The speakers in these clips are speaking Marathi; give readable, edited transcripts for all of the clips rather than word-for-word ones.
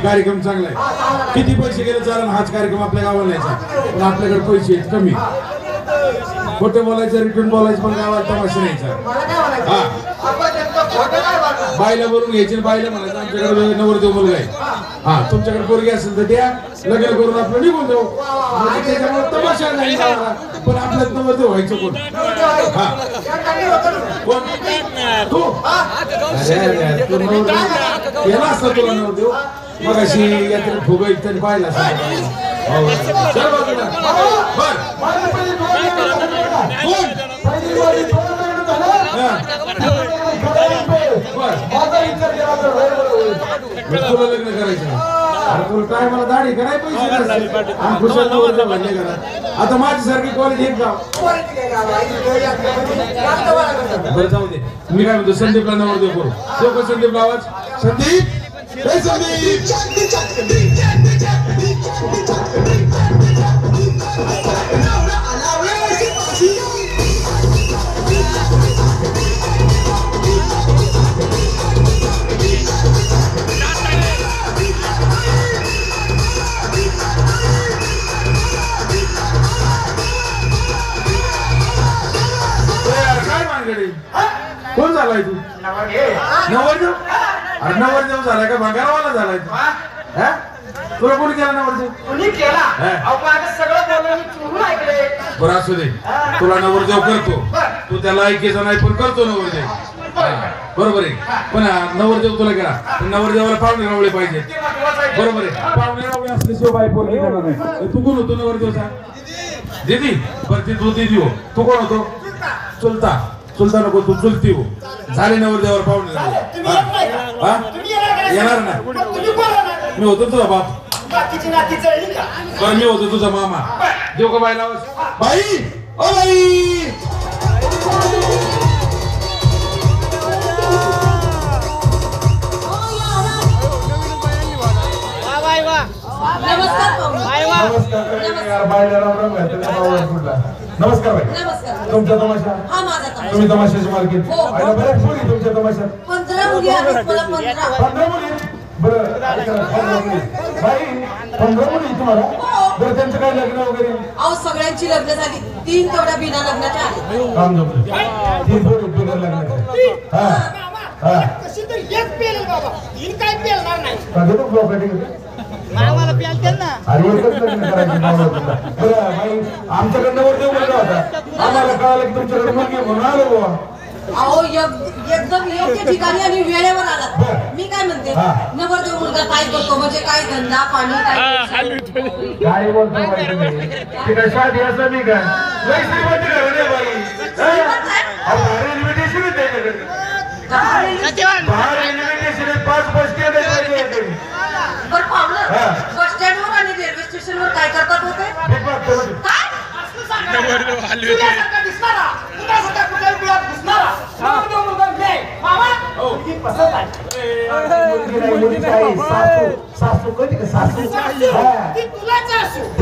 कार्यक्रम चांगला आहे. किती पैसे गेले चालेल, हाच कार्यक्रम आपल्या गावाला न्यायचा. पण आपल्याकडे पैसे आहेत कमी. खोटं बोलायचं, रिटर्न बोलायचं, पण गावाला तमाशा न्यायचा. हा, बायला बोलून घ्यायची, बायला म्हणायचं आमच्याकडे नवरदेव मुलगा आहे. हा, तुमच्याकडे पोरगी असेल तर त्या लग्न करून आपलं निघून जाऊ. त्याच्यामुळे तमाशा नाही गावाला. पण आपल्यात नवरदेव व्हायचं कोण? हा, कोण? तू? गेला असता तुला नवरदेव मग अशी यात्रेत फुगा इत्यादी पाहिला असता. तुला लग्न करायचं तुला काय मला दाढी कराय पैसे म्हणले करा. आता माझ्यासारखी कॉलेज एक गाव बरं जाऊ दे. मी काय म्हणतो संदीपला नवरदेव करू. तो का संदीप आवाज? संदीप कोण झालाय तू? नवरदेव? अरे नवरदेव झालाय का भंगारवाला झालाय तू? तुला कोणी केला नवरदेव? बरं असू दे, तुला नवरदेव करतो. तू त्याला ऐकायचा नाही पण करतो नवरदेव. बरोबर आहे. पण नवरदेव तुला केला पण नवरदेवाला पाहुणे रावळे पाहिजे. बरोबर आहे. पाहुणे रावळे असल्याशिवाय बाई पोरगी करणार नाही. तू कोण होतो नवरदेवचा? दीदी. बरं ती तू दीदी हो. तू कोण होतो? चुलता. चुलता नको, तू चुलती हो. झाले नवरदेवावर पाहुणे येणार ना. मी होतो तुझा बाप. बरं मी होतो तुझा मामा. देऊ का बाईला? बाई ओ बाई नमस्कार भाई. तुमच्या तमाशा? तुम्ही तमाशाची मालकीण? बऱ्याच मुली तुमच्या तमाशात? 15 मुली आहेत. 15 मुली? बरं भाई 15 मुली तुम्हाला? बरं त्यांचं काय लग्न वगैरे? अहो सगळ्यांची लग्न झाली. 3 तेवढ्या बिना लग्नाच्या आहेत. काम जमलं. 3 पोरं बिना लग्नाच्या. हा हा कशी तर एक पेल बाबा. 3 काय पेलणार नाही. का देतो प्रॉपर्टी? आम्हाला प्यालते ना. अरे एकच लग्न करायचं नाव तुला. बरं भाई आमच्याकडनं नवरदेव मुलगा होता. आम्हाला कळालं की तुमच्याकडे मुलगी म्हणून आलो बुवा. अहो एकदम योग्य ठिकाणी आणि वेळेवर आला. मी काय म्हणते नवरदेव मुलगा काय करतो म्हणजे काय धंदा पाणी काय बोलतो बाई तुम्ही? ते काय शादी असं मी काय लई श्रीमंत घराणे बाई. अरे इन्व्हिटेशन आहे त्याच्याकडे. बाहेर इन्व्हिटेशन 5 बस स्टँड आहे. बरं पावलं बस स्टँडवर आणि रेल्वे स्टेशनवर काय करतात होते?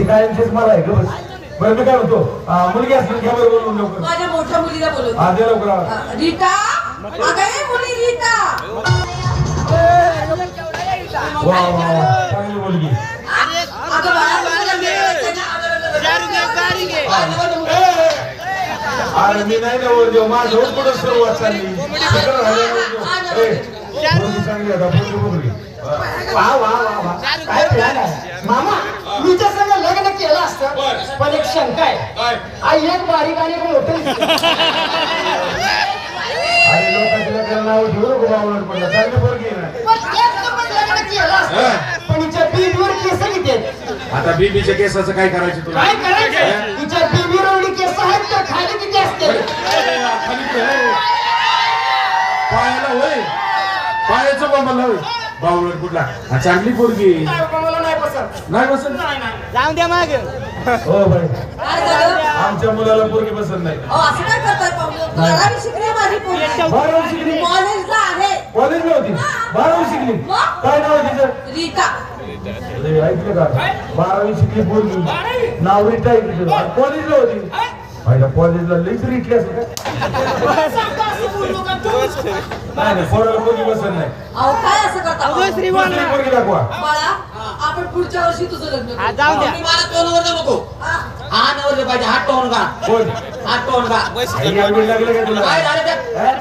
काय मला आहे का? बरं मी काय म्हणतो मुलगी असेल घ्या बरं बोलून लवकर. माझ्या मोठ्या मुलीला बोलू. हा दे लवकर. रीता अगं मुली रीता. वा वा चांगली मुलगी. अरे मी नाही नवरदेव माझं पुढे सुरुवात चालली. चांगली आता मुलगी. वा वा वा काय प्लॅन आहे मामा. मीच्या संग लग्न केलं असतं पण एक शंका आहे. आई एक बारीक आणि एक मोठं. अरे लोकांच्या लग्नाला नाव ठेवू नको बावळट पडलं. चांगली पोरगी आहे ना. पण हिच्या बीबीवर केस किती आहेत? आता बीबीच्या केसाचं काय करायचं तुला? काय करायचं? हिच्या बीबीवर एवढी केस आहेत तर खाली किती असते? पायाला होय. पायाचं बांबाला होय. बावळट कुठला? हा चांगली पोरगी. नाही पसंत. जाऊन द्या मागे. हो भाई आमच्या मुलाला पोरगी पसंत नाही. असं काय करताय पाहुणे? 12वी शिकली माझी पोरगी. 12वी शिकली? कॉलेजला आहे. कॉलेजला होती? 12वी शिकली? काय नाव आहे तिचं? रीता. ऐकलं का? 12वी शिकली पोरगी नाव रीता आहे तिचं. कॉलेजला होती? पहिला कॉलेजला लईच रीटली असं काय? नाही पोराला पोरगी पसंत नाही. अहो काय असं करता? पोरगी दाखवा. बाळा आपण पुढच्या वर्षी तुझं लग्न करू. जाऊ द्या. मला तोंडवर नको. हा नवर पाहिजे हा टोनगा. कोण? हा टोनगा. काही आडवी लागलं का तुला? काय झालं त्यात?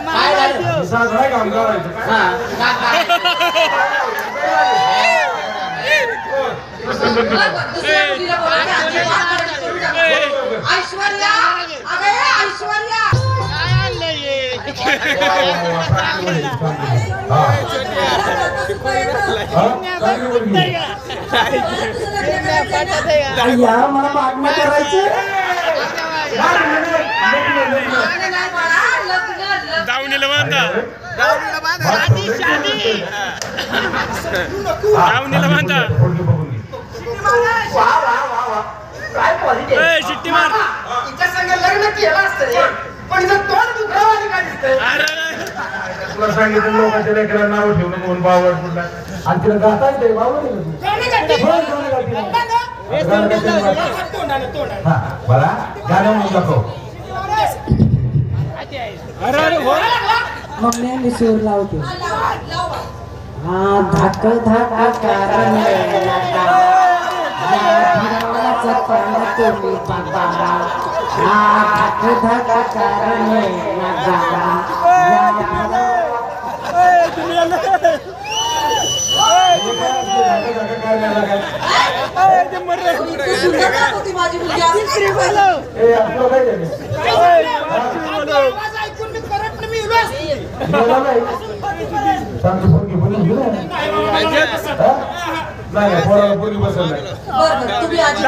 काय झालं? सास आहे काम करायचं का? हा काय दुसऱ्या मुलीला बोलायचं, आधी बात करायची करू नका. ऐश्वर्या अगं ये ऐश्वर्या या मला मागणं करायचं. दावणीला बांधा शिट्टी मार. लग्न केलं असतं पण तोंड दुखवायला काय दिसतंय. तुला सांगितलं लोकांच्या लेकराला नाव ठेवू नको म्हणून बावळ कुठला आणि तिला गाता येते बावळ बरा गाणं म्हणून दाखव. मम्मी मी सूर लावते. हा धाक धाक कारण तुम्ही बाबा. हा धाक धाक कारण माझी मुलगी असं काय नाही पोराला पोरगी बसत नाही. बरं तुम्ही आजी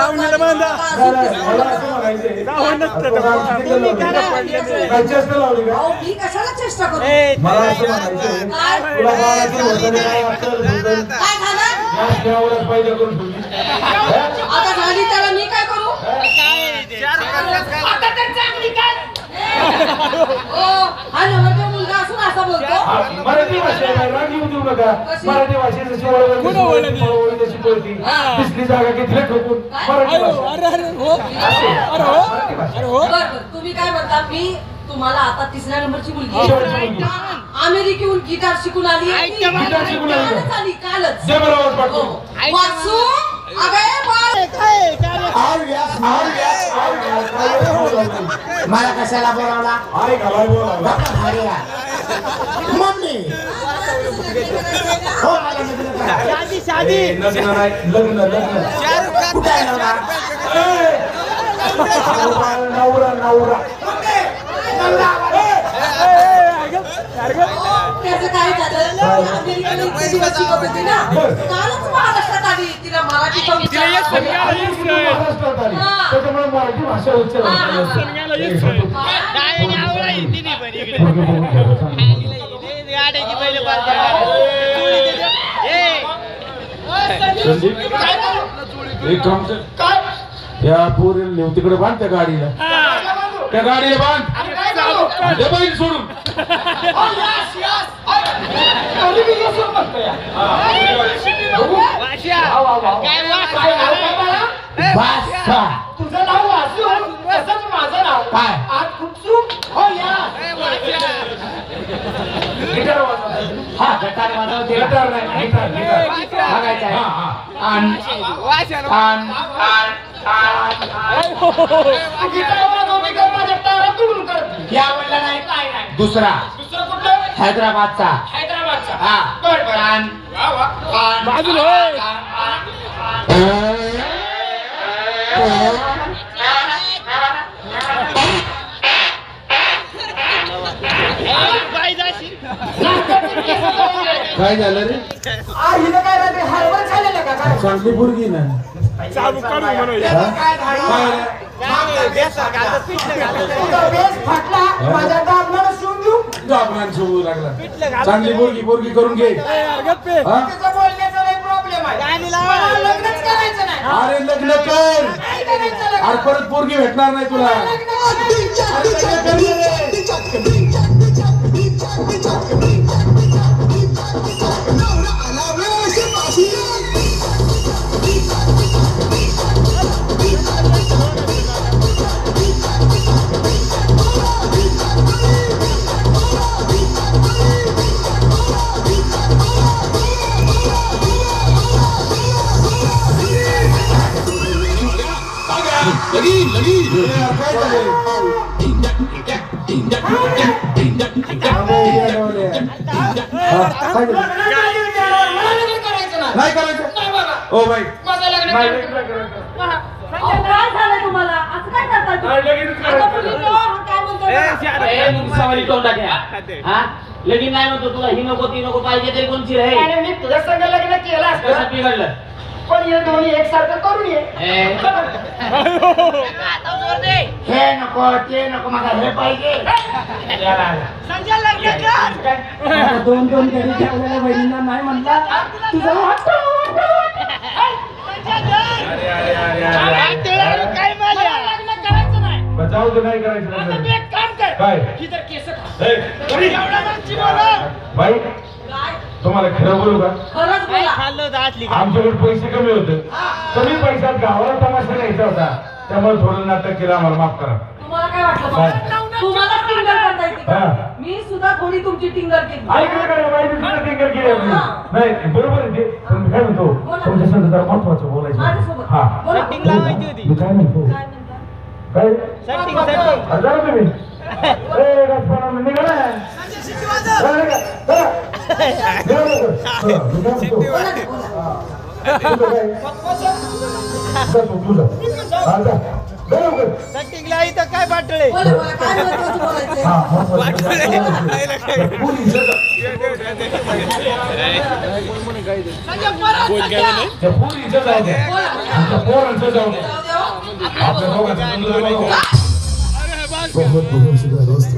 काय चेष्टा लावली का? मी कशाला चेष्टा करू. मला असं म्हणायचं तुला बाळाची होतं काय अक्कल होतं काय झालं गॅस घ्यावरच पाहिजे करून ठेवली. आता झाली त्याला मी काय करू. आता तर चांगली काय हा नवरदेव मुलगा असून असा बोलतो. मराठी भाषा राग येऊ देऊ नका. मराठी भाषेची शिकवती दिसली जागा घेतली ठोकून मराठी बरं तुम्ही काय म्हणता. मी तुम्हाला आता तिसऱ्या नंबरची मुलगी अमेरिकेहून गिटार शिकून आली. गिटार शिकून आली. कालच आली कालच. जे बरोबर पाठवू. वाचू मला कशाला बोलावला. आई घालाय बोला मम्मी हो मला लग्न करा. लग्न नाही लग्न लग्न कुठे आहे नवरा? नवरा नवरा त्याचं काय झालं अमेरिकेला इतके दिवस शिकत होती ना कालच महाराष्ट्रात आली. तिला मराठी महाराष्ट्रात आली त्याच्यामुळे मराठी भाषा या पोरीला नेऊ तिकडे बांध त्या गाडीला. त्या गाडीला बांध बैल सोडून. तुझं नाव वासू तसंच माझं नाव काय? आज खूप हो या हा गटार वाजवते. गटार नाही गिटार गिटार बघायचं आहे. या म्हणला नाही काय नाही. दुसरा हैदराबादचा हा काय झालं रे. हिला काय राहते हरभर झालेलं का काय. चांगली पोरगी ना. बेस फाटला माझ्या दाबणाला शिवून घेऊ. लागला चांगली पोरगी करून घे. त्याचं बोलण्याचा लय प्रॉब्लेम आहे. मला लग्नच करायचं नाही. अरे लग्न कर. नाही करायचं लग्न. अरे परत पोरगी भेटणार नाही तुला. काय झालं? काय झालं? नाही करायचं ओ बाई नाही काय झालं तुम्हाला असं काय करता आता मुलींनो, काय म्हणतो ना? लगीन नाही म्हणतो तुला ही नको ती नको पाहिजे तरी कोणची रे अरे मी तुझ्या संग लग्न केलं कसं असतं बिघडलं पण हे दोन्ही एकसारखं करून ये हे नको ते नको मला हे पाहिजे संजय लग्न कर दोन दोन घरी ठेवलेल्या बहिणींना नाही म्हणला तुझं काय लग्न करायचं नाही बचाव तर नाही करायचं आता तू एक काम कर काय ही जर केस ए, एवढा माणशी बोला बाई काय तुम्हाला खरं बोलू का खरंच बोला आमच्याकडे पैसे कमी होते कमी पैशात गावाला तमाशा न्यायचा होता त्यामुळे थोडं नाटक केलं आम्हाला माफ करा तुम्हाला काय वाटलं काय? बघा? तुम्हाला टिंगर करता येते का? हा. मी सुद्धा थोडी तुमची टिंगर केली ऐकलं का बाई मी सुद्धा टिंगर केली आपली. नाही बरोबर आहे ते पण मी काय म्हणतो बोला. तुमच्या संग जरा महत्वाचं बोलायचं माझ्यासोबत हा बोला. मी काय म्हणतो काय म्हणता? काय महत्वाचं. हजार तुम्ही ए राजपाला निघा ना चला निघा, चला. निघा लवकर. चला, मी काय म्हणतो? बोला ना, बोला. तुझं काय? जा तू, तुझं. हा, जा. जा लवकर. काय बाटले बोला, बोला. काय महत्वाचं बोलायचंय? हा, महत्वाचं. पोलीस, जा. त्या पोरीचं जाऊ दे. आमच्या पोरांचं जाऊ दे. जाऊ द्या हो. आपल्या दोघांचं समजून बघू. काय? बहुत बहुत शुक्रिया दोस्त